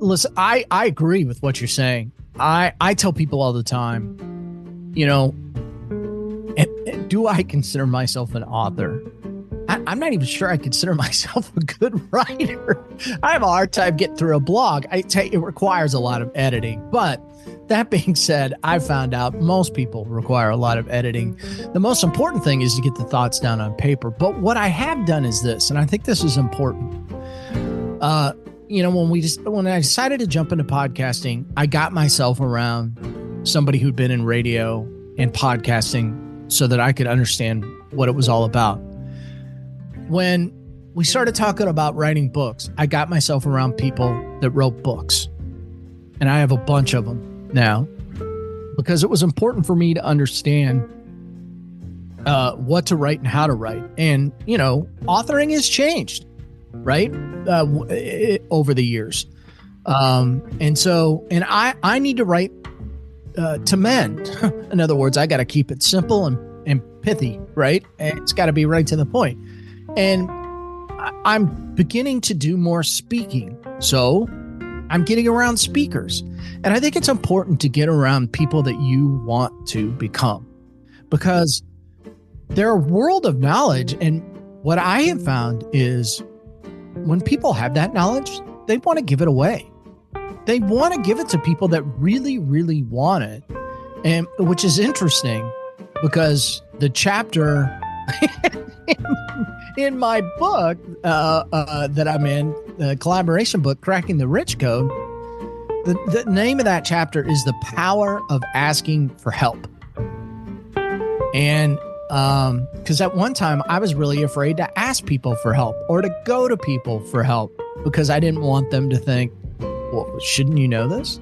listen, I agree with what you're saying. I tell people all the time, you know, do I consider myself an author? I'm not even sure I consider myself a good writer. I have a hard time getting through a blog. It requires a lot of editing. But that being said, I found out most people require a lot of editing. The most important thing is to get the thoughts down on paper. But what I have done is this, and I think this is important. You know, when I decided to jump into podcasting, I got myself around somebody who'd been in radio and podcasting so that I could understand what it was all about. When we started talking about writing books, I got myself around people that wrote books. And I have a bunch of them now because it was important for me to understand what to write and how to write. And, you know, authoring has changed, right? Over the years. And I need to write to men. In other words, I got to keep it simple and pithy, right? And it's got to be right to the point. And I'm beginning to do more speaking. So I'm getting around speakers. And I think it's important to get around people that you want to become because they're a world of knowledge. And what I have found is when people have that knowledge, they want to give it away. They want to give it to people that really, really want it. And which is interesting because the chapter in my book that I'm in, the collaboration book, Cracking the Rich Code, the name of that chapter is The Power of Asking for Help. And because at one time I was really afraid to ask people for help or to go to people for help because I didn't want them to think, well, shouldn't you know this?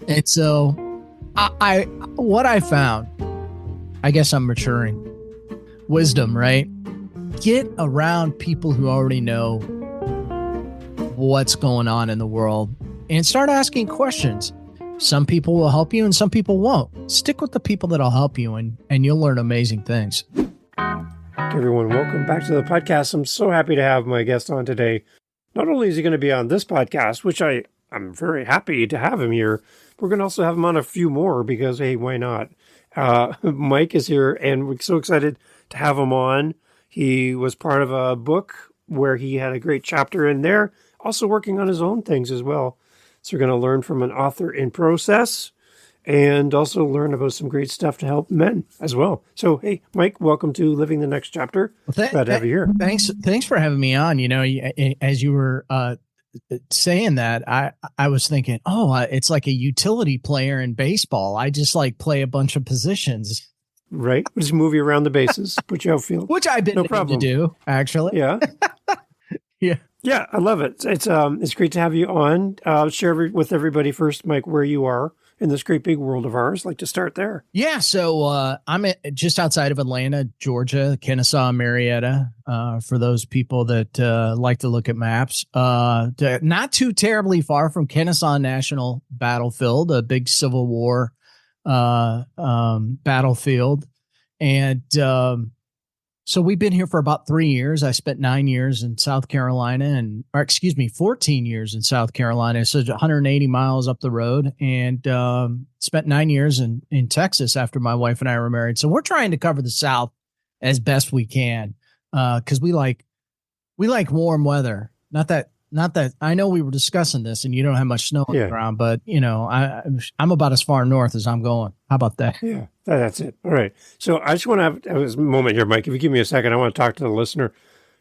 And so what I found, I guess I'm maturing. Wisdom, right? Get around people who already know what's going on in the world and start asking questions. Some people will help you and some people won't. Stick with the people that'll help you and you'll learn amazing things. Hey everyone, welcome back to the podcast. I'm so happy to have my guest on today. Not only is he going to be on this podcast, which I'm very happy to have him here, we're going to also have him on a few more because, hey, why not? Mike is here and we're so excited to have him on. He was part of a book where he had a great chapter in there, also working on his own things as well. So we're going to learn from an author in process and also learn about some great stuff to help men as well. So, hey, Mike, welcome to Living the Next Chapter. Glad to have you here. Thanks for having me on. You know, as you were saying that, I was thinking, it's like a utility player in baseball. I just like play a bunch of positions. Right. Just move you around the bases, put you outfield. Which I've been able to do, actually. Yeah. Yeah. Yeah, I love it. It's great to have you on. Share with everybody first, Mike, where you are in this great big world of ours. Like to start there. Yeah. So I'm just outside of Atlanta, Georgia, Kennesaw, Marietta. For those people that like to look at maps, not too terribly far from Kennesaw National Battlefield, a big Civil War battlefield. And so we've been here for about 3 years. I spent 9 years in South Carolina 14 years in South Carolina. So 180 miles up the road and spent 9 years in Texas after my wife and I were married. So we're trying to cover the South as best we can because we like warm weather. Not that I know we were discussing this and you don't have much snow on the ground, but you know, I'm about as far north as I'm going. How about that? Yeah, that's it. All right. So I just want to have this moment here, Mike. If you give me a second, I want to talk to the listener.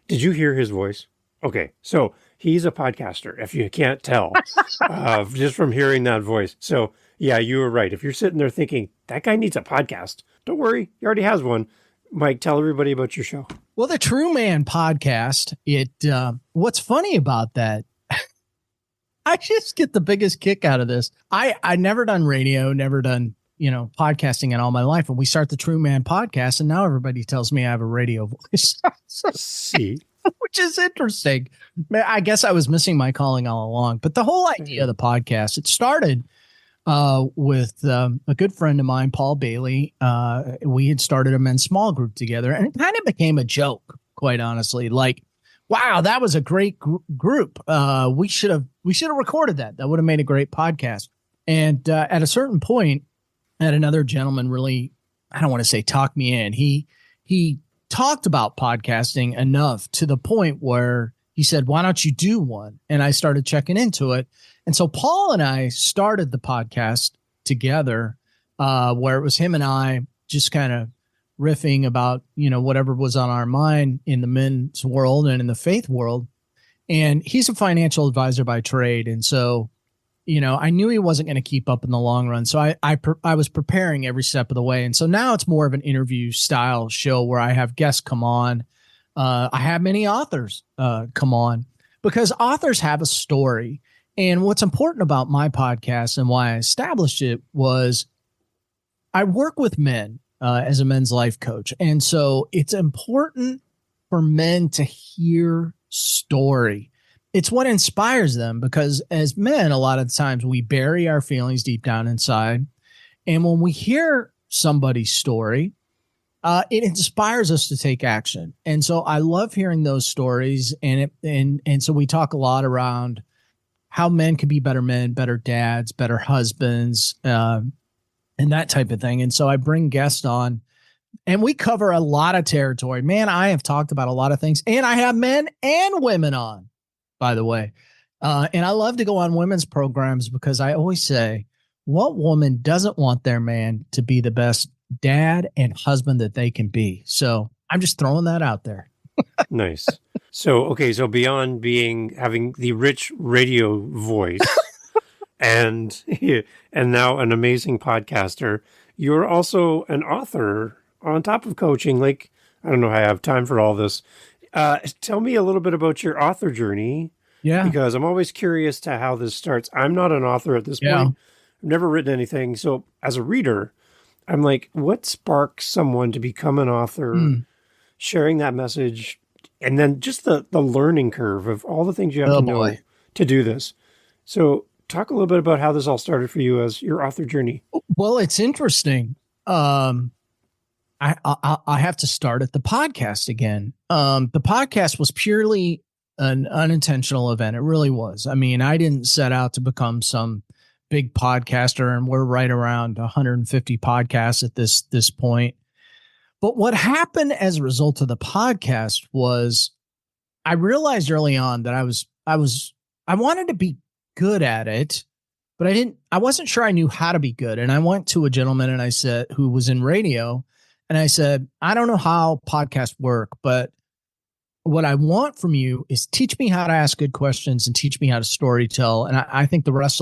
Did you hear his voice? Okay. So he's a podcaster, if you can't tell, just from hearing that voice. So yeah, you were right. If you're sitting there thinking that guy needs a podcast, don't worry. He already has one. Mike, tell everybody about your show. Well, the True Man podcast, what's funny about that, I just get the biggest kick out of this. I never done radio, never done, podcasting in all my life. And we start the True Man podcast and now everybody tells me I have a radio voice. See, which is interesting. I guess I was missing my calling all along, but the whole idea of the podcast, it started with a good friend of mine, Paul Bailey. We had started a men's small group together and it kind of became a joke, quite honestly. Like Wow, that was a great group. We should have recorded that. That would have made a great podcast. And at a certain point, had another gentleman really, I don't want to say talk me in. He talked about podcasting enough to the point where he said, "Why don't you do one?" And I started checking into it. And so Paul and I started the podcast together, where it was him and I just kind of riffing about, whatever was on our mind in the men's world and in the faith world. And he's a financial advisor by trade. And so, I knew he wasn't going to keep up in the long run. So I was preparing every step of the way. And so now it's more of an interview style show where I have guests come on. I have many authors come on because authors have a story. And what's important about my podcast and why I established it was I work with men as a men's life coach. And so it's important for men to hear story. It's what inspires them because as men, a lot of times we bury our feelings deep down inside. And when we hear somebody's story, it inspires us to take action. And so I love hearing those stories. And so we talk a lot around how men can be better men, better dads, better husbands, and that type of thing. And so I bring guests on and we cover a lot of territory. Man, I have talked about a lot of things and I have men and women on, by the way. And I love to go on women's programs because I always say, what woman doesn't want their man to be the best dad and husband that they can be? So I'm just throwing that out there. Nice. So beyond having the rich radio voice and now an amazing podcaster, you're also an author on top of coaching. Like, I don't know how I have time for all this. Tell me a little bit about your author journey. Yeah. Because I'm always curious to how this starts. I'm not an author at this point. I've never written anything. So as a reader, I'm like, what sparks someone to become an author, sharing that message, and then just the learning curve of all the things you have to know to do this. So talk a little bit about how this all started for you as your author journey. Well, it's interesting. I have to start at the podcast again. The podcast was purely an unintentional event. It really was. I mean, I didn't set out to become some big podcaster, and we're right around 150 podcasts at this point. But what happened as a result of the podcast was I realized early on that I wanted to be good at it, but I wasn't sure I knew how to be good. And I went to a gentleman and I said, who was in radio, and I said, I don't know how podcasts work, but what I want from you is teach me how to ask good questions and teach me how to storytell. And I think the rest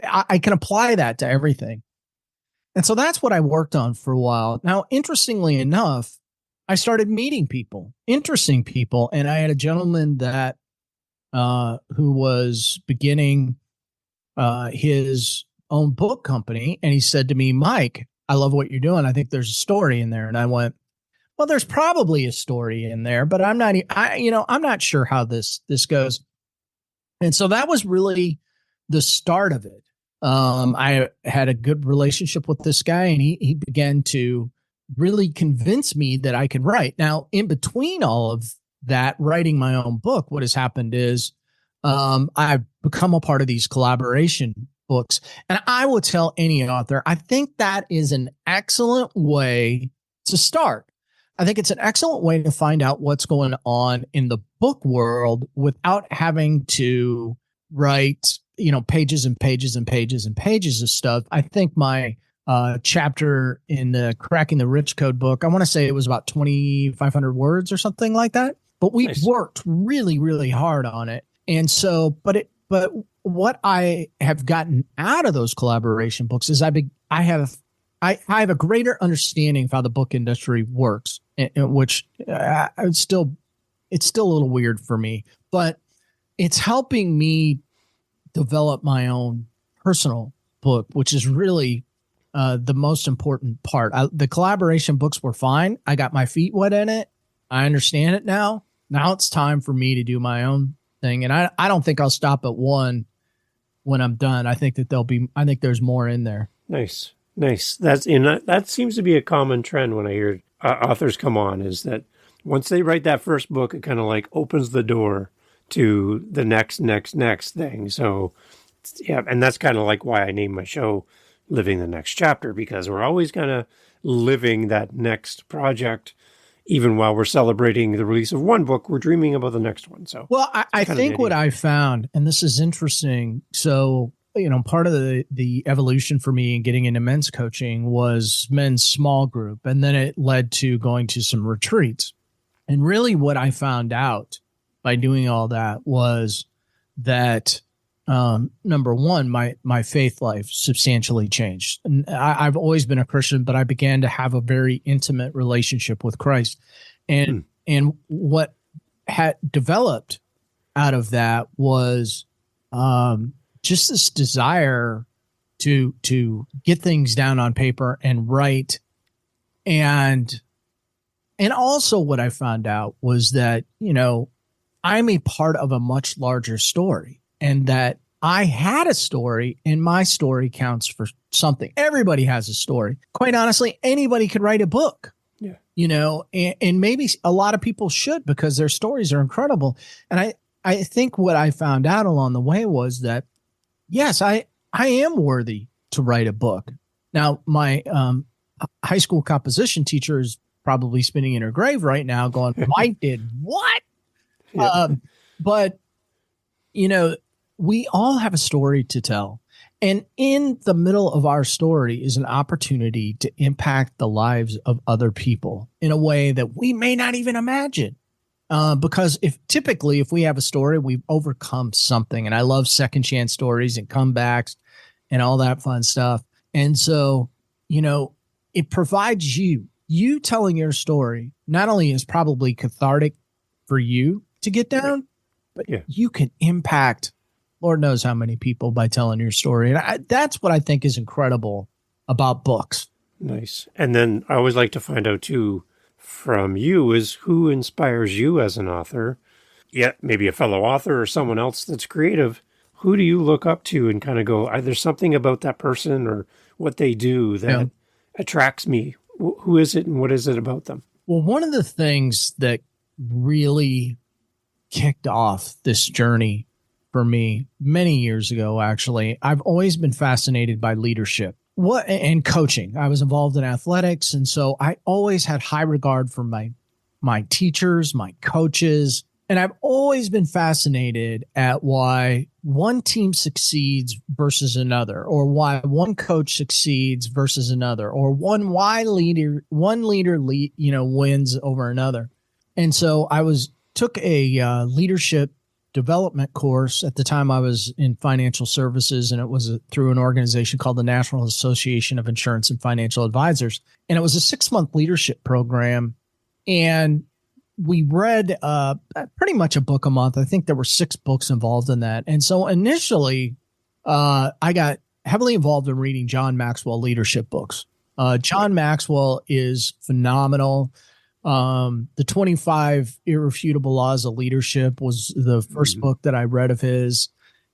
I can apply that to everything. And so that's what I worked on for a while. Now, interestingly enough, I started meeting interesting people. And I had a gentleman that, who was beginning, his own book company. And he said to me, Mike, I love what you're doing. I think there's a story in there. And I went, well, there's probably a story in there, but I'm not sure how this goes. And so that was really the start of it. I had a good relationship with this guy, and he began to really convince me that I could write. Now, in between all of that, writing my own book, what has happened is I've become a part of these collaboration books. And I will tell any author, I think that is an excellent way to start. I think it's an excellent way to find out what's going on in the book world without having to write, pages and pages and pages and pages of stuff. I think my chapter in the Cracking the Rich Code book, I want to say it was about 2,500 words or something like that. But we worked really, really hard on it. And so, but what I have gotten out of those collaboration books is I have a greater understanding of how the book industry works, which it's still a little weird for me, but it's helping me develop my own personal book, which is really the most important part. The collaboration books were fine. I got my feet wet in it. I understand it now. Now it's time for me to do my own thing. And I don't think I'll stop at one when I'm done. I think that I think there's more in there. Nice. That seems to be a common trend when I hear authors come on, is that Once they write that first book, it kind of like opens the door to the next thing. So, yeah, and that's kind of like why I named my show Living the Next Chapter, because we're always kind of living that next project. Even while we're celebrating the release of one book, we're dreaming about the next one. So, well, I think what I found, and this is interesting. So, part of the evolution for me in getting into men's coaching was men's small group. And then it led to going to some retreats. And really what I found out by doing all that was that, number one, my faith life substantially changed. And I've always been a Christian, but I began to have a very intimate relationship with Christ. And what had developed out of that was just this desire to get things down on paper and write. And also what I found out was that, I'm a part of a much larger story, and that I had a story, and my story counts for something. Everybody has a story. Quite honestly, anybody could write a book. Yeah. And maybe a lot of people should, because their stories are incredible. And I think what I found out along the way was that, yes, I am worthy to write a book. Now, my high school composition teacher is probably spinning in her grave right now going, Mike did what? Yeah. But, we all have a story to tell. And in the middle of our story is an opportunity to impact the lives of other people in a way that we may not even imagine. Because if we have a story, we've overcome something. And I love second chance stories and comebacks and all that fun stuff. And so, it provides you telling your story not only is probably cathartic for you to get down, but you can impact Lord knows how many people by telling your story. And that's what I think is incredible about books. Nice. And then I always like to find out too from you is who inspires you as an author, maybe a fellow author or someone else that's creative. Who do you look up to and kind of go, there's something about that person or what they do that attracts me? Who is it and what is it about them? Well, one of the things that really kicked off this journey for me many years ago, actually, I've always been fascinated by leadership and coaching. I was involved in athletics. And so I always had high regard for my teachers, my coaches. And I've always been fascinated at why one team succeeds versus another, or why one coach succeeds versus another, or one leader wins over another. And so took a leadership development course. At the time I was in financial services, and it was through an organization called the National Association of Insurance and Financial Advisors. And it was a 6-month leadership program. And we read pretty much a book a month. I think there were 6 books involved in that. And so initially I got heavily involved in reading John Maxwell leadership books. John Maxwell is phenomenal. The 25 Irrefutable Laws of Leadership was the first book that I read of his,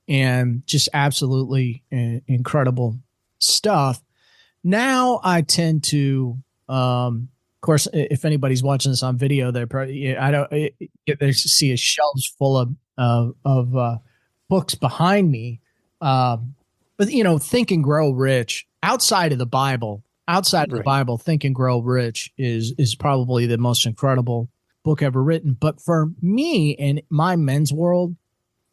and just absolutely incredible stuff. Now I tend to, of course, if anybody's watching this on video, they probably, they see a shelves full of books behind me. But Think and Grow Rich outside of the Bible. Outside of the Bible, Think and Grow Rich is probably the most incredible book ever written. But for me and my men's world,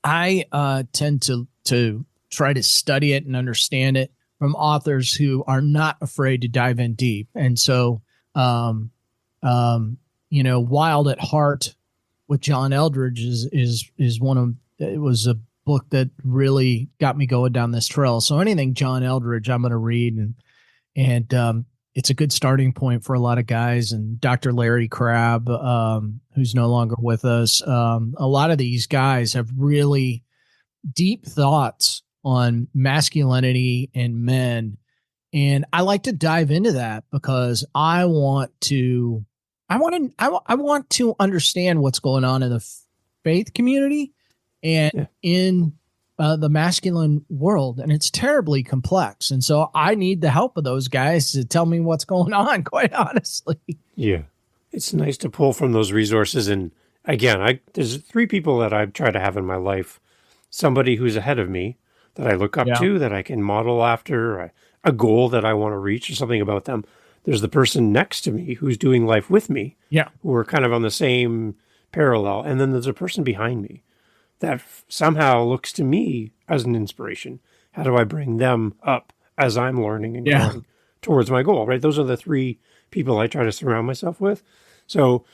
I tend to try to study it and understand it from authors who are not afraid to dive in deep. And so, Wild at Heart with John Eldredge is it was a book that really got me going down this trail. So anything John Eldredge, I'm going to read, and it's a good starting point for a lot of guys. And Dr. Larry Crabb, who's no longer with us, a lot of these guys have really deep thoughts on masculinity and men. And I like to dive into that because I want to understand what's going on in the faith community and in the masculine world, and it's terribly complex. And so I need the help of those guys to tell me what's going on, quite honestly. Yeah. it's nice to pull from those resources. And again, there's three people that I try to have in my life. Somebody who's ahead of me that I look up Yeah. to, that I can model after, a goal that I want to reach or something about them. There's the person next to me who's doing life with me, Yeah. who are kind of on the same parallel. And then there's a person behind me that somehow looks to me as an inspiration. How do I bring them up as I'm learning and Yeah. growing towards my goal, right? Those are the three people I try to surround myself with. So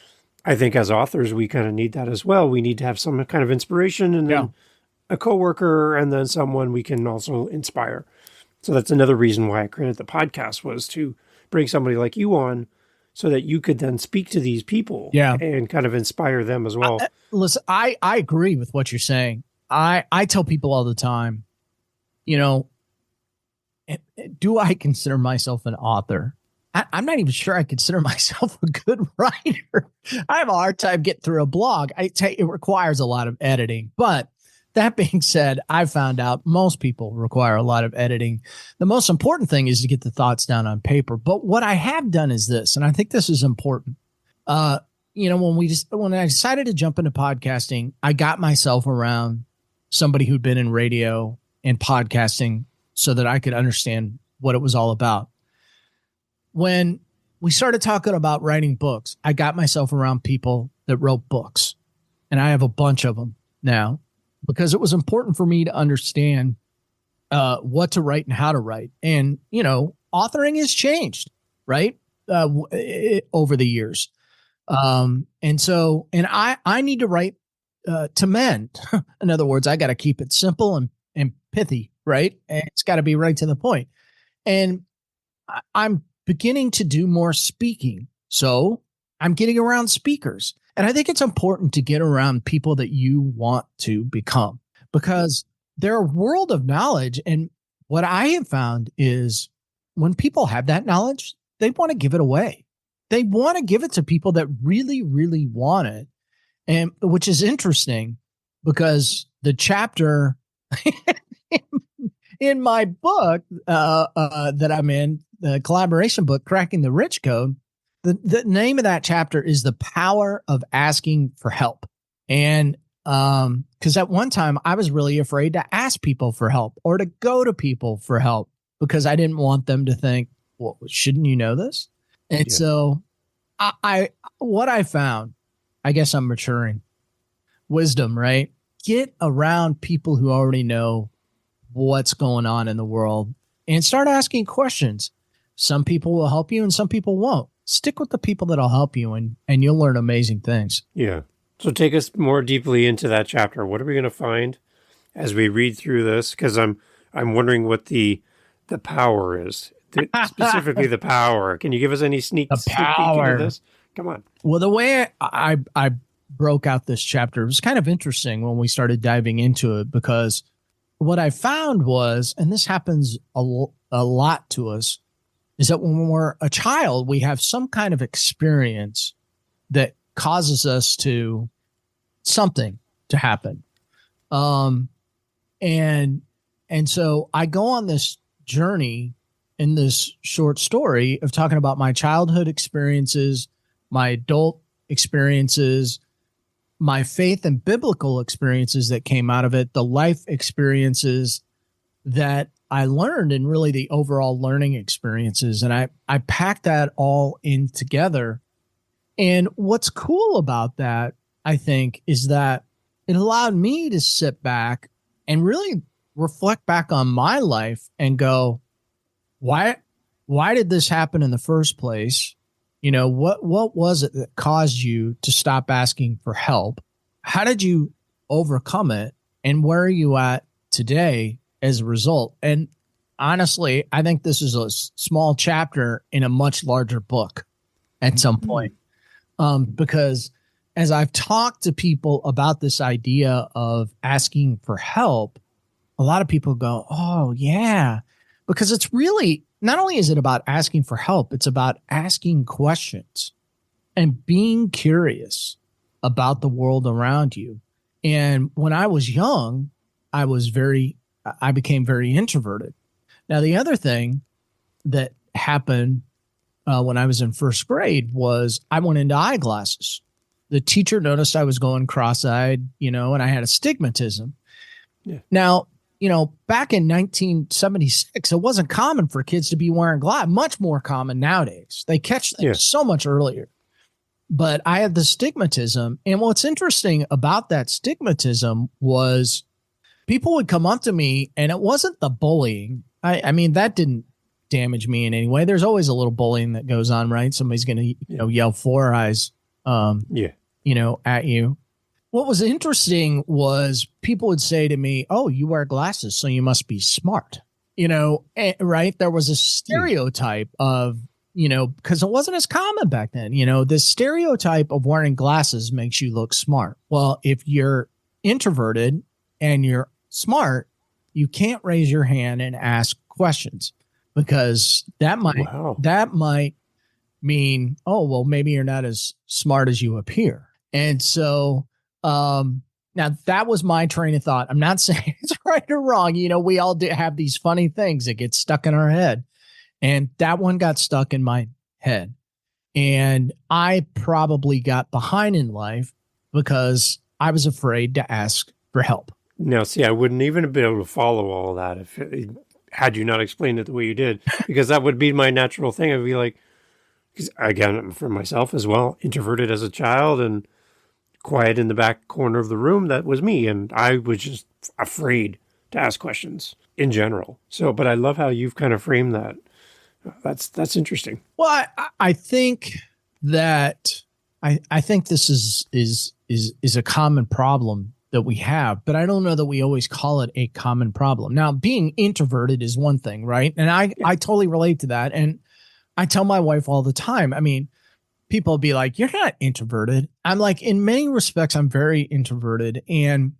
I think as authors, we kind of need that as well. We need to have some kind of inspiration, and then a coworker, and then someone we can also inspire. So that's another reason why I created the podcast, was to bring somebody like you on so that you could then speak to these people and kind of inspire them as well. Listen, I agree with what you're saying. I tell people all the time, you know, do I consider myself an author? I'm not even sure I consider myself a good writer. I have a hard time getting through a blog. It requires a lot of editing. But that being said, I found out most people require a lot of editing. The most important thing is to get the thoughts down on paper. But what I have done is this, and I think this is important. When I decided to jump into podcasting, I got myself around somebody who'd been in radio and podcasting so that I could understand what it was all about. When we started talking about writing books, I got myself around people that wrote books, and I have a bunch of them now because it was important for me to understand what to write and how to write. And, authoring has changed, right? Over the years. And I need to write to men. In other words, I got to keep it simple and pithy, right? And it's got to be right to the point. And I'm beginning to do more speaking. So I'm getting around speakers. And I think it's important to get around people that you want to become, because they're a world of knowledge. And what I have found is when people have that knowledge, they want to give it away. They want to give it to people that really, really want it. And which is interesting because the chapter in my book that I'm in, the collaboration book, Cracking the Rich Code, the name of that chapter is The Power of Asking for Help. And because at one time I was really afraid to ask people for help or to go to people for help because I didn't want them to think, well, shouldn't you know this? And so what I found, I guess I'm maturing, wisdom, right? Get around people who already know what's going on in the world and start asking questions. Some people will help you and some people won't. Stick with the people that'll help you and you'll learn amazing things. Yeah. So take us more deeply into that chapter. What are we going to find as we read through this? Because I'm wondering what the power is. Specifically the power. Can you give us any sneak peek into this? Come on. Well, the way I broke out this chapter was kind of interesting when we started diving into it, because what I found was, and this happens a lot to us, is that when we're a child, we have some kind of experience that causes us to something to happen. And so I go on this journey in this short story of talking about my childhood experiences, my adult experiences, my faith and biblical experiences that came out of it, the life experiences that I learned, and really the overall learning experiences. And I packed that all in together. And what's cool about that, I think, is that it allowed me to sit back and really reflect back on my life and go, why did this happen in the first place? What was it that caused you to stop asking for help? How did you overcome it? And where are you at today as a result? And honestly, I think this is a small chapter in a much larger book at some point. Because as I've talked to people about this idea of asking for help, a lot of people go, oh, yeah, because it's really not only is it about asking for help, it's about asking questions and being curious about the world around you. And when I was young, I became very introverted. Now, the other thing that happened when I was in first grade was I went into eyeglasses. The teacher noticed I was going cross-eyed, and I had astigmatism. Yeah. Now, back in 1976, it wasn't common for kids to be wearing glasses, much more common nowadays. They catch things so much earlier. But I had the stigmatism. And what's interesting about that stigmatism was people would come up to me, and it wasn't the bullying. I mean, that didn't damage me in any way. There's always a little bullying that goes on, right? Somebody's going to yell four eyes at you. What was interesting was people would say to me, "Oh, you wear glasses, so you must be smart." Right? There was a stereotype of, because it wasn't as common back then. The stereotype of wearing glasses makes you look smart. Well, if you're introverted and you're smart, you can't raise your hand and ask questions, because that might mean, oh, well, maybe you're not as smart as you appear. And so now that was my train of thought. I'm not saying it's right or wrong. We all have these funny things that get stuck in our head. And that one got stuck in my head. And I probably got behind in life because I was afraid to ask for help. Now, see, I wouldn't even have been able to follow all that had you not explained it the way you did, because that would be my natural thing. I'd be like, because again, for myself as well, introverted as a child and quiet in the back corner of the room, that was me. And I was just afraid to ask questions in general. So, but I love how you've kind of framed that. That's interesting. Well, I think that I think this is a common problem that we have, but I don't know that we always call it a common problem. Now, being introverted is one thing, right? And I totally relate to that. And I tell my wife all the time, I mean, people be like, "You're not introverted." I'm like, in many respects, I'm very introverted. And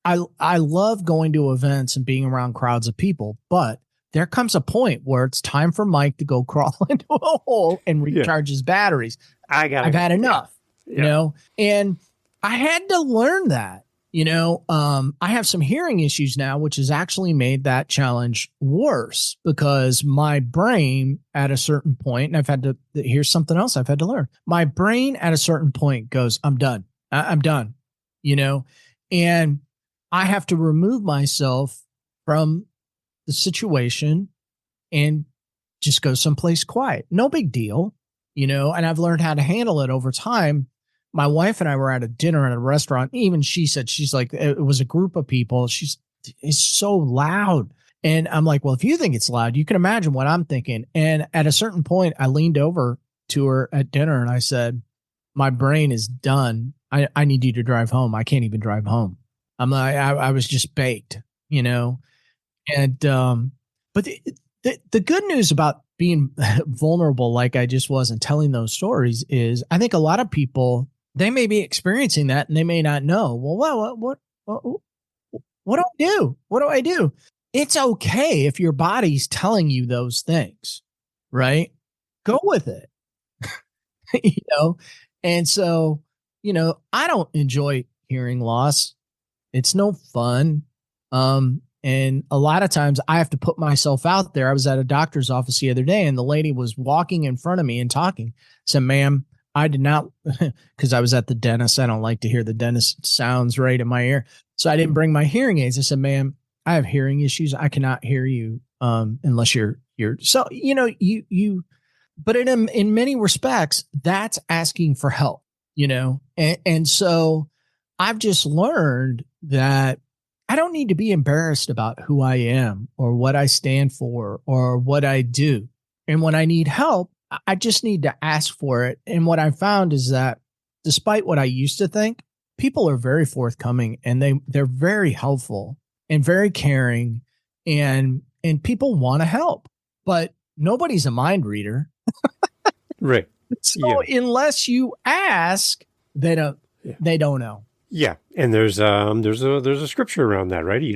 I love going to events and being around crowds of people, but there comes a point where it's time for Mike to go crawl into a hole and recharge his batteries. I've had enough, and I had to learn that, I have some hearing issues now, which has actually made that challenge worse, because my brain at a certain point, and here's something else I've had to learn. My brain at a certain point goes, I'm done. I'm done, and I have to remove myself from the situation and just go someplace quiet. No big deal, and I've learned how to handle it over time. My wife and I were at a dinner at a restaurant. Even she said, she's like, it was a group of people. It's so loud. And I'm like, well, if you think it's loud, you can imagine what I'm thinking. And at a certain point, I leaned over to her at dinner and I said, my brain is done. I need you to drive home. I can't even drive home. I'm like, I was just baked, And, but the good news about being vulnerable, like I just was, and telling those stories, is I think a lot of people, they may be experiencing that and they may not know, well, what do I do? What do I do? It's okay if your body's telling you those things, right? Go with it, And so, I don't enjoy hearing loss. It's no fun. And a lot of times I have to put myself out there. I was at a doctor's office the other day and the lady was walking in front of me and talking. Said, "Ma'am, I did not," because I was at the dentist. I don't like to hear the dentist sounds right in my ear. So I didn't bring my hearing aids. I said, "Ma'am, I have hearing issues. I cannot hear you unless you're so, but in many respects, that's asking for help, and so I've just learned that I don't need to be embarrassed about who I am or what I stand for or what I do. And when I need help, I just need to ask for it. And what I found is that despite what I used to think, people are very forthcoming and they're very helpful and very caring, and people want to help, but nobody's a mind reader. Right. So unless you ask, they don't know. Yeah, and there's a scripture around that, right? You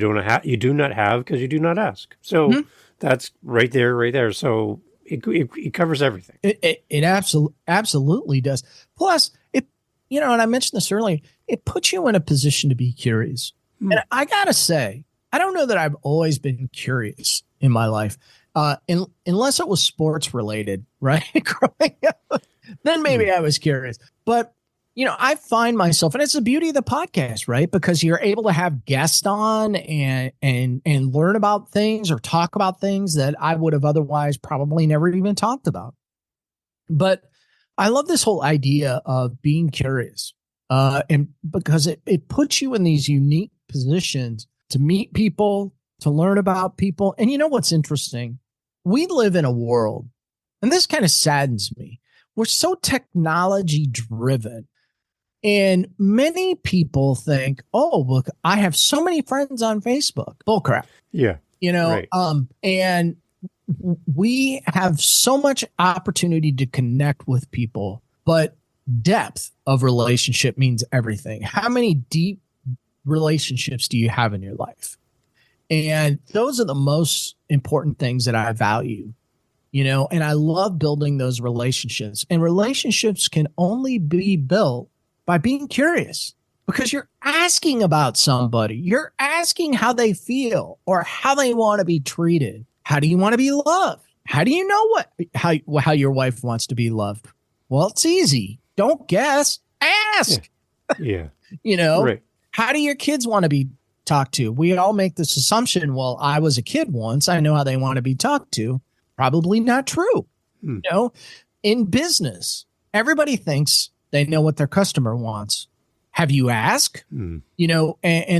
do not have because you do not ask. So that's right there. So it covers everything. It absolutely does. Plus, and I mentioned this earlier, it puts you in a position to be curious. And I gotta say, I don't know that I've always been curious. in my life. Unless it was sports related, right? Growing up, then maybe I was curious. But, I find myself, and it's the beauty of the podcast, right? Because you're able to have guests on and learn about things or talk about things that I would have otherwise probably never even talked about. But I love this whole idea of being curious, and because it puts you in these unique positions to meet people, to learn about people. And you know what's interesting? We live in a world, and this kind of saddens me. We're so technology driven. And many people think, oh, look, I have so many friends on Facebook. Bullcrap. Yeah. Right. And we have so much opportunity to connect with people, but depth of relationship means everything. How many deep relationships do you have in your life? And those are the most important things that I value, and I love building those relationships. And relationships can only be built by being curious, because you're asking about somebody. You're asking how they feel or how they want to be treated. How do you want to be loved? How do you know how your wife wants to be loved? Well, it's easy. Don't guess. Ask. Yeah. Right. How do your kids want to be talked to? We all make this assumption, well, I was a kid once, I know how they want to be talked to. Probably not true. In business, everybody thinks they know what their customer wants. Have you asked? And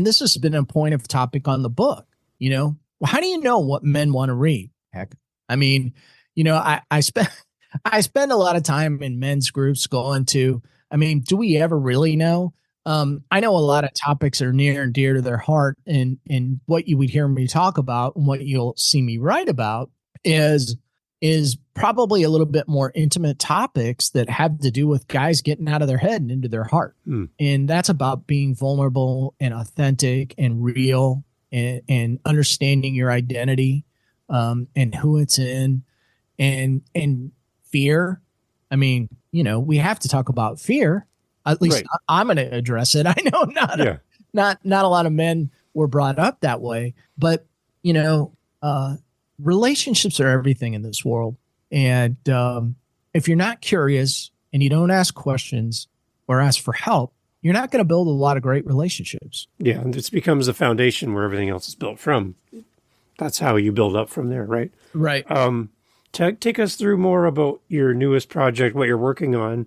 this has been a point of topic on the book. Well, how do you know what men want to read? Heck, I mean, I spend a lot of time in men's groups going to, do we ever really know? I know a lot of topics are near and dear to their heart, and what you would hear me talk about and what you'll see me write about is probably a little bit more intimate topics that have to do with guys getting out of their head and into their heart. And that's about being vulnerable and authentic and real and understanding your identity, and who it's in, and fear. We have to talk about fear. At least right. I'm going to address it. I know not a lot of men were brought up that way, but relationships are everything in this world. And if you're not curious and you don't ask questions or ask for help, you're not going to build a lot of great relationships. Yeah, and this becomes the foundation where everything else is built from. That's how you build up from there, right? Right. Take us through more about your newest project, what you're working on.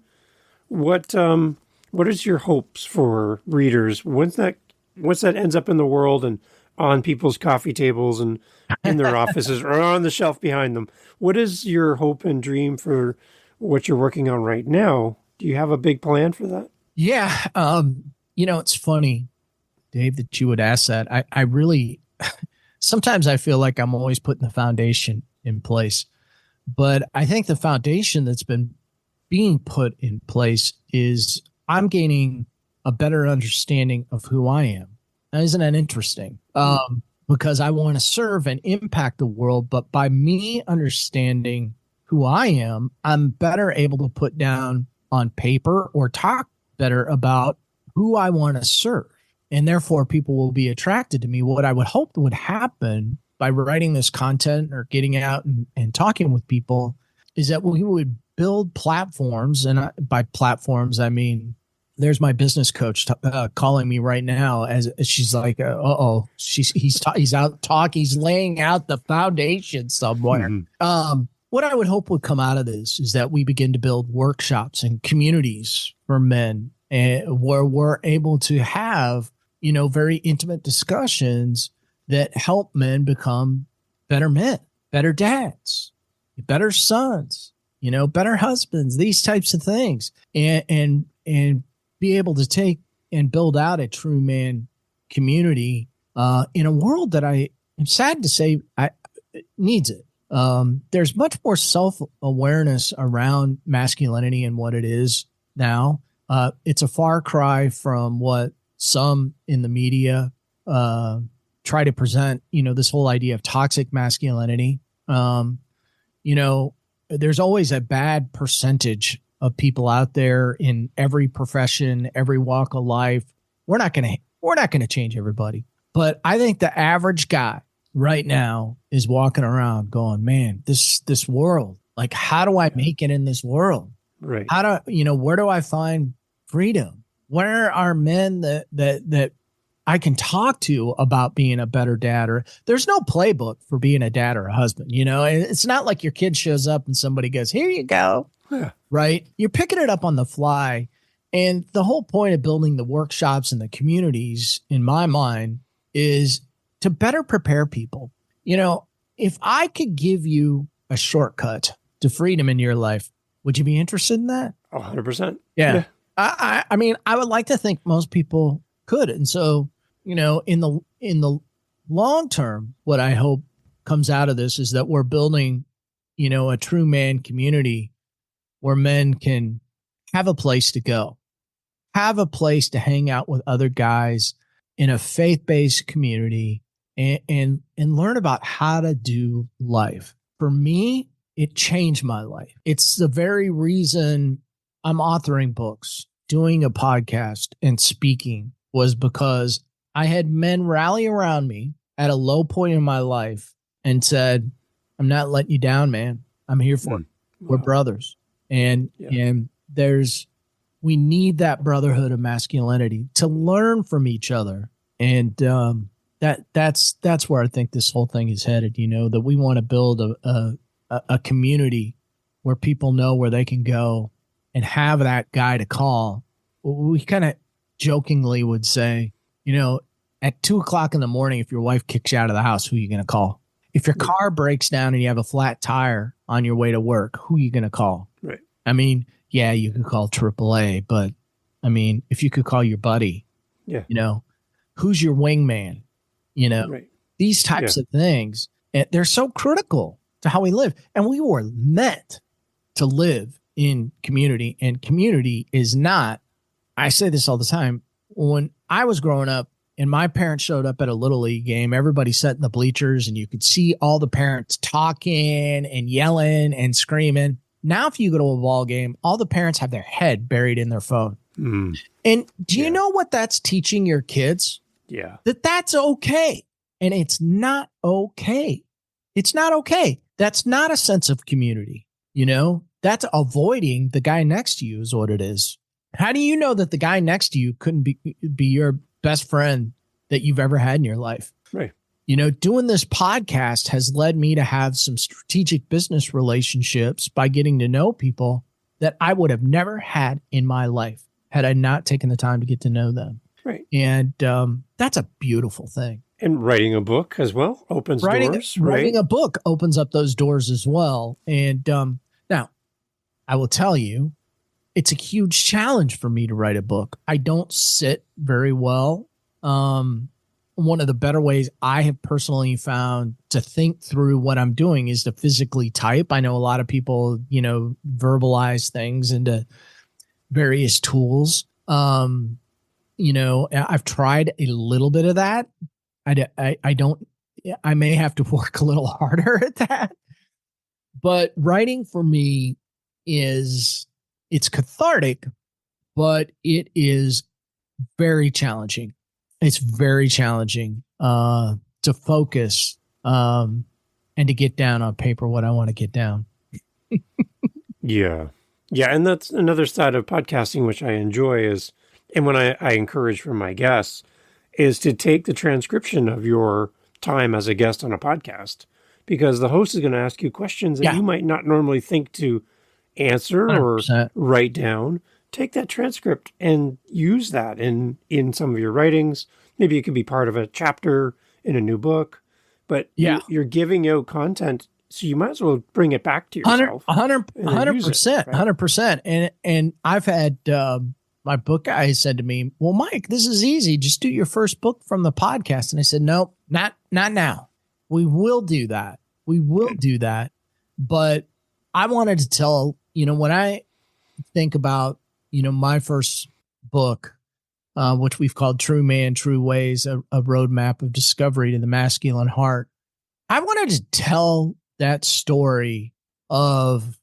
What is your hopes for readers once that ends up in the world and on people's coffee tables and in their offices or on the shelf behind them? What is your hope and dream for what you're working on right now? Do you have a big plan for that? Yeah. It's funny, Dave, that you would ask that. I really, sometimes I feel like I'm always putting the foundation in place, but I think the foundation that's been being put in place is I'm gaining a better understanding of who I am. Now, isn't that interesting? Because I want to serve and impact the world, but by me understanding who I am, I'm better able to put down on paper or talk better about who I want to serve. And therefore, people will be attracted to me. What I would hope would happen by writing this content or getting out and talking with people is that we would build platforms. And by platforms, I mean, there's my business coach calling me right now as she's like, he's out talking, he's laying out the foundation somewhere. Mm-hmm. What I would hope would come out of this is that we begin to build workshops and communities for men, where we're able to have, very intimate discussions that help men become better men, better dads, better sons, better husbands, these types of things, and be able to take and build out a true man community in a world that I am sad to say needs it. There's much more self-awareness around masculinity and what it is now. It's a far cry from what some in the media try to present, this whole idea of toxic masculinity. There's always a bad percentage of people out there in every profession, every walk of life. We're not going to change everybody, but I think the average guy right now is walking around going, man, this world, like, how do I make it in this world? Right. How do, where do I find freedom? Where are men that I can talk to about being a better dad? Or there's no playbook for being a dad or a husband. It's not like your kid shows up and somebody goes, here you go. Yeah. Right. You're picking it up on the fly. And the whole point of building the workshops and the communities, in my mind, is to better prepare people. If I could give you a shortcut to freedom in your life, would you be interested in that? 100%. Yeah. I mean, I would like to think most people could. And so, in the long term, what I hope comes out of this is that we're building, a true man community where men can have a place to go, have a place to hang out with other guys in a faith-based community and learn about how to do life. For me, it changed my life. It's the very reason I'm authoring books, doing a podcast, and speaking, was because I had men rally around me at a low point in my life and said, I'm not letting you down, man. I'm here for it. We're brothers. And we need that brotherhood of masculinity to learn from each other. And that's where I think this whole thing is headed, that we want to build a community where people know where they can go and have that guy to call. We kind of jokingly would say, at 2:00 in the morning, if your wife kicks you out of the house, who are you going to call? If your car breaks down and you have a flat tire on your way to work, who are you going to call? Right. I mean, yeah, you could call AAA, but I mean, if you could call your buddy, who's your wingman? These types of things, they're so critical to how we live. And we were meant to live in community, and community is not, I say this all the time. When I was growing up and my parents showed up at a Little League game, everybody sat in the bleachers and you could see all the parents talking and yelling and screaming. Now, if you go to a ball game, all the parents have their head buried in their phone. Mm. And do you know what that's teaching your kids? Yeah. That's okay. And it's not okay. It's not okay. That's not a sense of community. That's avoiding the guy next to you is what it is. How do you know that the guy next to you couldn't be your best friend that you've ever had in your life? Right. Doing this podcast has led me to have some strategic business relationships by getting to know people that I would have never had in my life had I not taken the time to get to know them. Right. And that's a beautiful thing. And writing a book as well opens doors. Right? Writing a book opens up those doors as well. And now, I will tell you, it's a huge challenge for me to write a book. I don't sit very well. One of the better ways I have personally found to think through what I'm doing is to physically type. I know a lot of people, verbalize things into various tools. I've tried a little bit of that. I may have to work a little harder at that. But writing for me it's cathartic, but it is very challenging. It's very challenging to focus and to get down on paper what I want to get down. Yeah. And that's another side of podcasting, which I enjoy is, and when I encourage from my guests, is to take the transcription of your time as a guest on a podcast, because the host is going to ask you questions that you might not normally think to answer 100%. Or write down. Take that transcript and use that in some of your writings. Maybe it could be part of a chapter in a new book, but you're giving out content, so you might as well bring it back to yourself. 100%. And I've had my book guy said to me, well, Mike, this is easy. Just do your first book from the podcast. And I said, nope, not now. We will do that. Do that. But I wanted to tell, when I think about, my first book, which we've called True Man, True Ways, a roadmap of discovery to the masculine heart. I wanted to tell that story of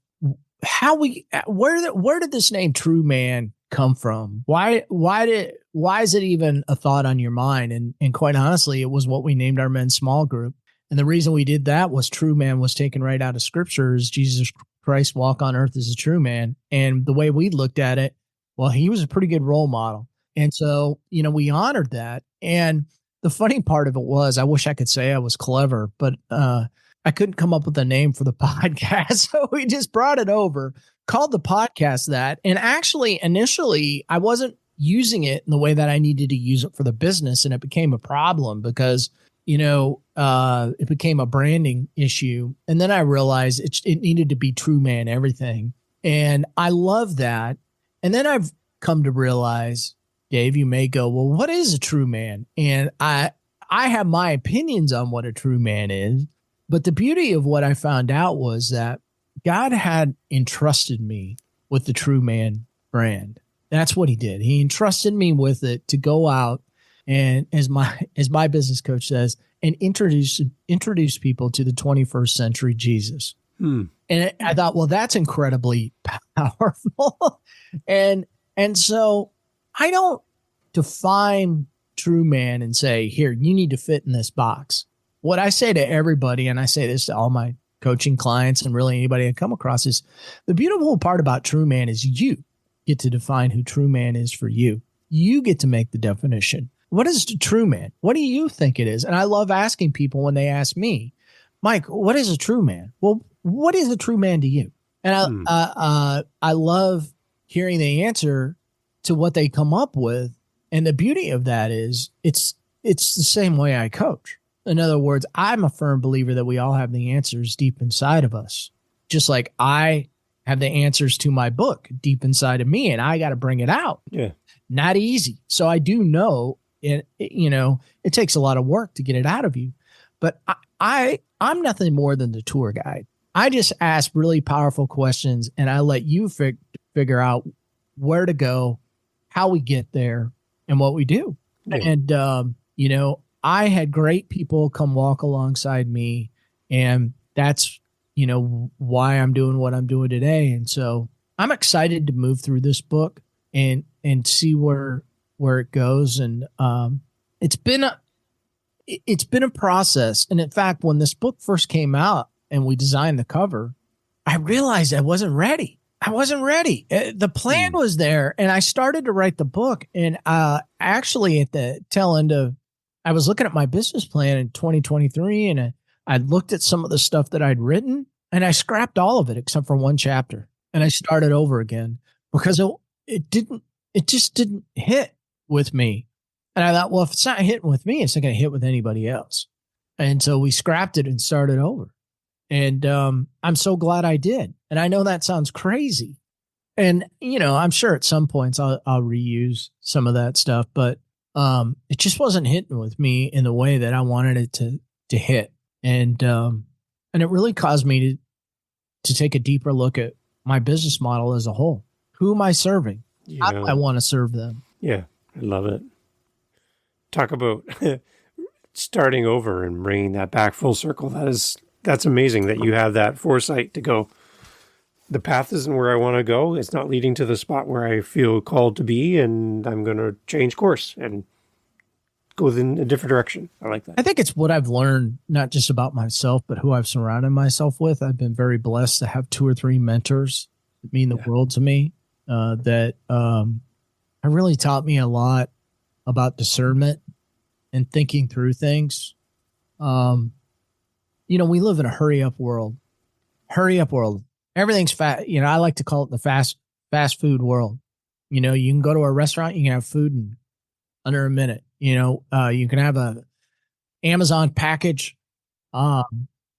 how where did this name True Man come from? Why is it even a thought on your mind? And quite honestly, it was what we named our men's small group. And the reason we did that was true man was taken right out of scriptures. Jesus Christ walk on earth as a true man. And the way we looked at it, well, he was a pretty good role model. And so, we honored that. And the funny part of it was, I wish I could say I was clever, but I couldn't come up with a name for the podcast. So we just brought it over, called the podcast that. And actually, initially, I wasn't using it in the way that I needed to use it for the business. And it became a problem because, it became a branding issue. And then I realized it needed to be true man everything. And I love that. And then I've come to realize, Dave, you may go, well, what is a true man? And I have my opinions on what a true man is. But the beauty of what I found out was that God had entrusted me with the true man brand. That's what he did. He entrusted me with it to go out and, as my business coach says, and introduce people to the 21st century Jesus. And I thought, well, that's incredibly powerful. and so I don't define true man and say, here, you need to fit in this box. What I say to everybody, and I say this to all my coaching clients and really anybody I come across, is the beautiful part about true man is you get to define who true man is for you. You get to make the definition. What is a true man? What do you think it is? And I love asking people when they ask me, Mike, what is a true man? Well, what is a true man to you? And I love hearing the answer to what they come up with. And the beauty of that is it's the same way I coach. In other words, I'm a firm believer that we all have the answers deep inside of us, just like I have the answers to my book deep inside of me, and I got to bring it out. Yeah. Not easy. So I do know it takes a lot of work to get it out of you, but I'm nothing more than the tour guide. I just ask really powerful questions and I let you figure out where to go, how we get there, and what we do. Yeah. And, I had great people come walk alongside me, and that's, why I'm doing what I'm doing today. And so I'm excited to move through this book and see where it goes. And it's been a process. And in fact, when this book first came out and we designed the cover, I realized I wasn't ready. The plan was there, and I started to write the book. And actually at the tail end of, I was looking at my business plan in 2023, and I looked at some of the stuff that I'd written, and I scrapped all of it except for one chapter, and I started over again because it just didn't hit with me. And I thought, well, if it's not hitting with me, it's not going to hit with anybody else. And so we scrapped it and started over. And I'm so glad I did. And I know that sounds crazy. And, I'm sure at some points I'll reuse some of that stuff, but it just wasn't hitting with me in the way that I wanted it to hit. And it really caused me to take a deeper look at my business model as a whole. Who am I serving? How do I want to serve them? Yeah, I love it. Talk about starting over and bringing that back full circle. That's amazing that you have that foresight to go, the path isn't where I want to go. It's not leading to the spot where I feel called to be, and I'm going to change course and go in a different direction. I like that. I think it's what I've learned, not just about myself, but who I've surrounded myself with. I've been very blessed to have 2 or 3 mentors that mean the world to me, that have really taught me a lot about discernment and thinking through things. We live in a hurry up world. Everything's fast. I like to call it the fast food world. You can go to a restaurant, you can have food in under a minute. You can have a Amazon package, at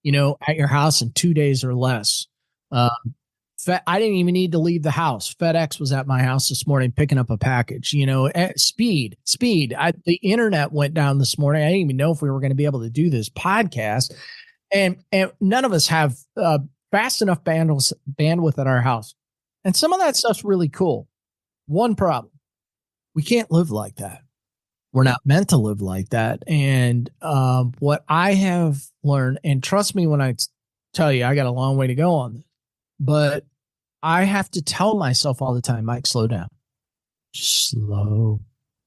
your house in 2 days or less. I didn't even need to leave the house. FedEx was at my house this morning picking up a package. Speed. The internet went down this morning. I didn't even know if we were going to be able to do this podcast, and none of us have fast enough bandwidth at our house. And some of that stuff's really cool. One problem: we can't live like that. We're not meant to live like that. And what I have learned, and trust me when I tell you, I got a long way to go on this, but I have to tell myself all the time, Mike, slow down. Slow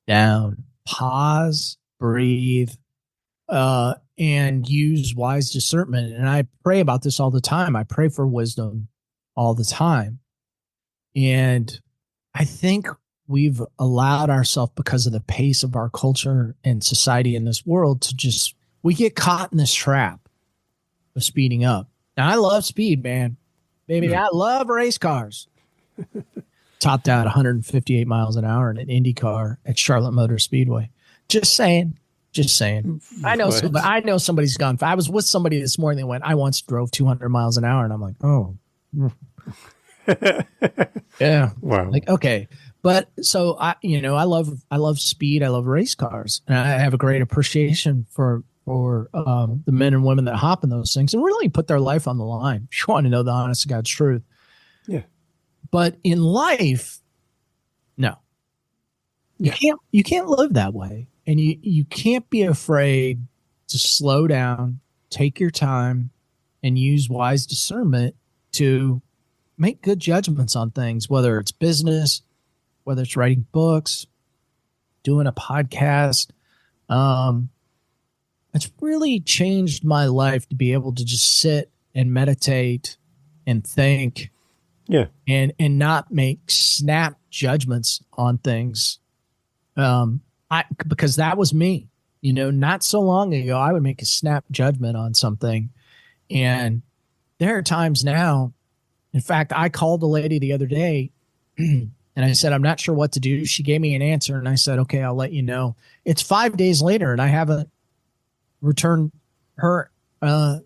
down. Pause, breathe. and use wise discernment. And I pray about this all the time. I pray for wisdom all the time. And I think we've allowed ourselves, because of the pace of our culture and society in this world, we get caught in this trap of speeding up. Now, I love speed, man. Baby, I love race cars. Topped out 158 miles an hour in an Indy car at Charlotte Motor Speedway. Just saying. I know somebody's gone. I was with somebody this morning that went, I once drove 200 miles an hour. And I'm like, oh. Yeah. Wow. Like, okay. But so I love speed. I love race cars. And I have a great appreciation for the men and women that hop in those things and really put their life on the line. If you want to know the honest to God's truth. Yeah. But in life, no. You can't live that way. And you can't be afraid to slow down, take your time, and use wise discernment to make good judgments on things, whether it's business, whether it's writing books, doing a podcast. It's really changed my life to be able to just sit and meditate and think. Yeah. And not make snap judgments on things. Because that was me, not so long ago, I would make a snap judgment on something. And there are times now, in fact, I called a lady the other day and I said, I'm not sure what to do. She gave me an answer and I said, okay, I'll let you know. It's 5 days later and I haven't returned an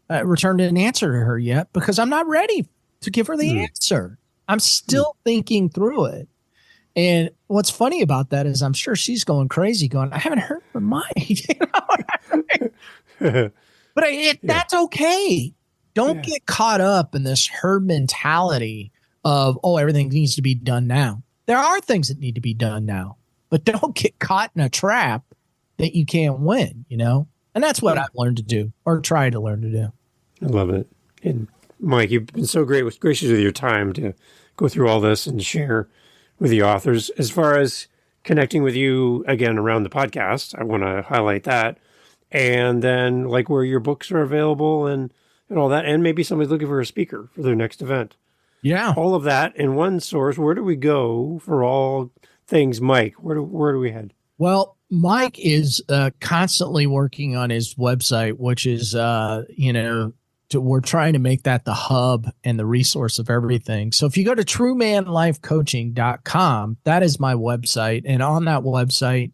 answer to her yet because I'm not ready to give her the answer. I'm still thinking through it. And what's funny about that is I'm sure she's going crazy going, I haven't heard from Mike. But that's okay. Don't get caught up in this herd mentality of, everything needs to be done now. There are things that need to be done now, but don't get caught in a trap that you can't win, And that's what I've learned to do or try to learn to do. I love it. And Mike, you've been so gracious with your time to go through all this and share with the authors. As far as connecting with you again around the podcast, I want to highlight that. And then like where your books are available and all that. And maybe somebody's looking for a speaker for their next event. Yeah. All of that in one source. Where do we go for all things Mike? Where do we head? Well, Mike is constantly working on his website, which is, we're trying to make that the hub and the resource of everything. So if you go to truemanlifecoaching.com, that is my website. And on that website,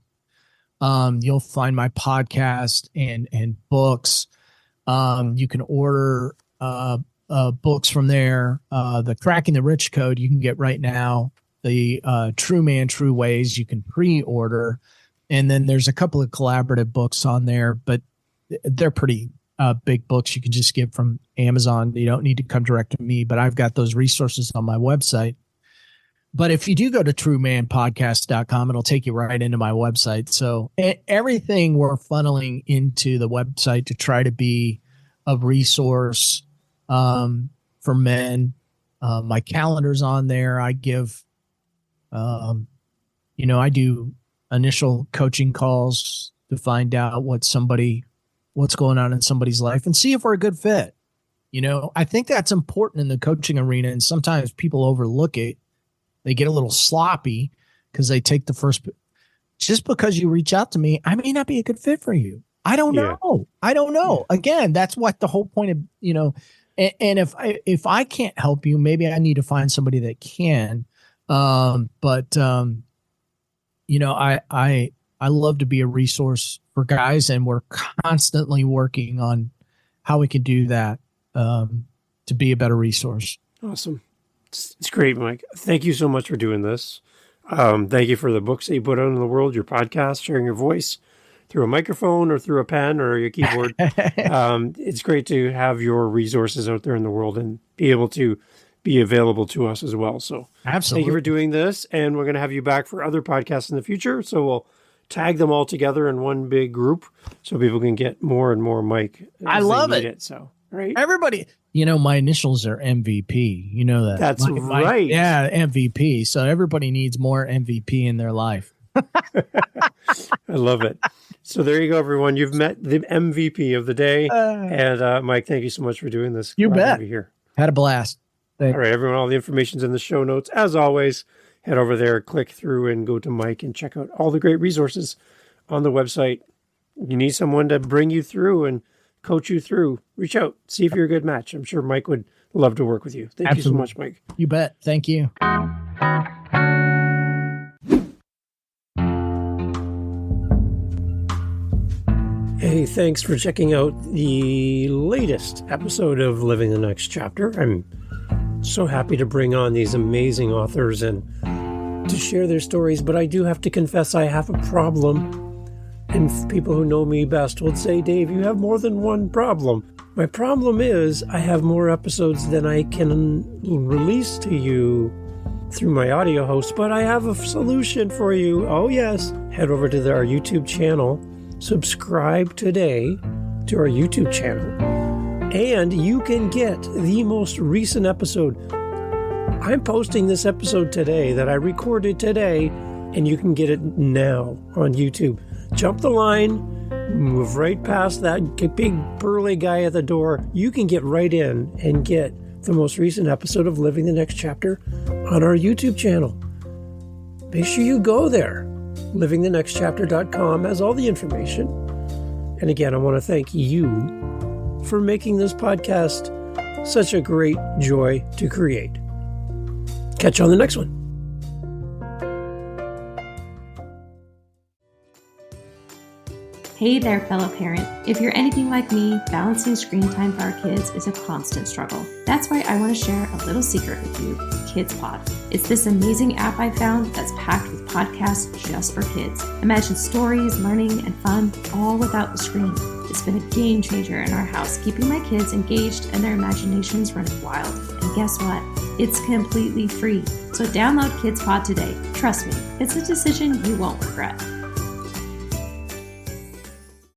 you'll find my podcast and books. You can order books from there. The Cracking the Rich Code you can get right now. The True Man, True Ways you can pre-order. And then there's a couple of collaborative books on there, but they're pretty big books you can just get from Amazon. You don't need to come direct to me, but I've got those resources on my website. But if you do go to truemanpodcast.com, it'll take you right into my website. So everything we're funneling into the website to try to be a resource for men. My calendar's on there. I give, I do initial coaching calls to find out what's going on in somebody's life and see if we're a good fit. I think that's important in the coaching arena. And sometimes people overlook it. They get a little sloppy because they take the first, just because you reach out to me, I may not be a good fit for you. I don't know. I don't know. Yeah. Again, that's what the whole point of, and if I can't help you, maybe I need to find somebody that can. I love to be a resource for guys, and we're constantly working on how we can do that to be a better resource. Awesome. It's great, Mike. Thank you so much for doing this. Thank you for the books that you put out in the world, your podcast, sharing your voice through a microphone or through a pen or your keyboard. It's great to have your resources out there in the world and be able to be available to us as well. So absolutely. Thank you for doing this. And we're going to have you back for other podcasts in the future. So we'll tag them all together in one big group so people can get more and more Mike. I love it. So, right. Everybody, my initials are MVP. You know that. That's right. Yeah, MVP. So everybody needs more MVP in their life. I love it. So there you go, everyone. You've met the MVP of the day. And Mike, thank you so much for doing this. You Glad to bet. have you here. Had a blast. All right, everyone, all the information's in the show notes. As always, head over there, click through, and go to Mike and check out all the great resources on the website. You need someone to bring you through and coach you through. Reach out. See if you're a good match. I'm sure Mike would love to work with you. Thank you so much, Mike. You bet. Thank you. Hey, thanks for checking out the latest episode of Living the Next Chapter. I'm so happy to bring on these amazing authors and to share their stories, but I do have to confess I have a problem. And people who know me best would say, Dave, you have more than one problem. My problem is I have more episodes than I can release to you through my audio host, but I have a solution for you. Oh, yes. Head over to our YouTube channel. Subscribe today to our YouTube channel, and you can get the most recent episode. I'm posting this episode today that I recorded today, and you can get it now on YouTube. Jump the line, move right past that big burly guy at the door. You can get right in and get the most recent episode of Living the Next Chapter on our YouTube channel. Make sure you go there. livingthenextchapter.com has all the information. And again, I want to thank you for making this podcast such a great joy to create. Catch you on the next one. Hey there, fellow parent. If you're anything like me, balancing screen time for our kids is a constant struggle. That's why I want to share a little secret with you, KidsPod. It's this amazing app I found that's packed with podcasts just for kids. Imagine stories, learning, and fun, all without the screen. It's been a game changer in our house, keeping my kids engaged and their imaginations running wild. And guess what? It's completely free. So download KidsPod today. Trust me, it's a decision you won't regret.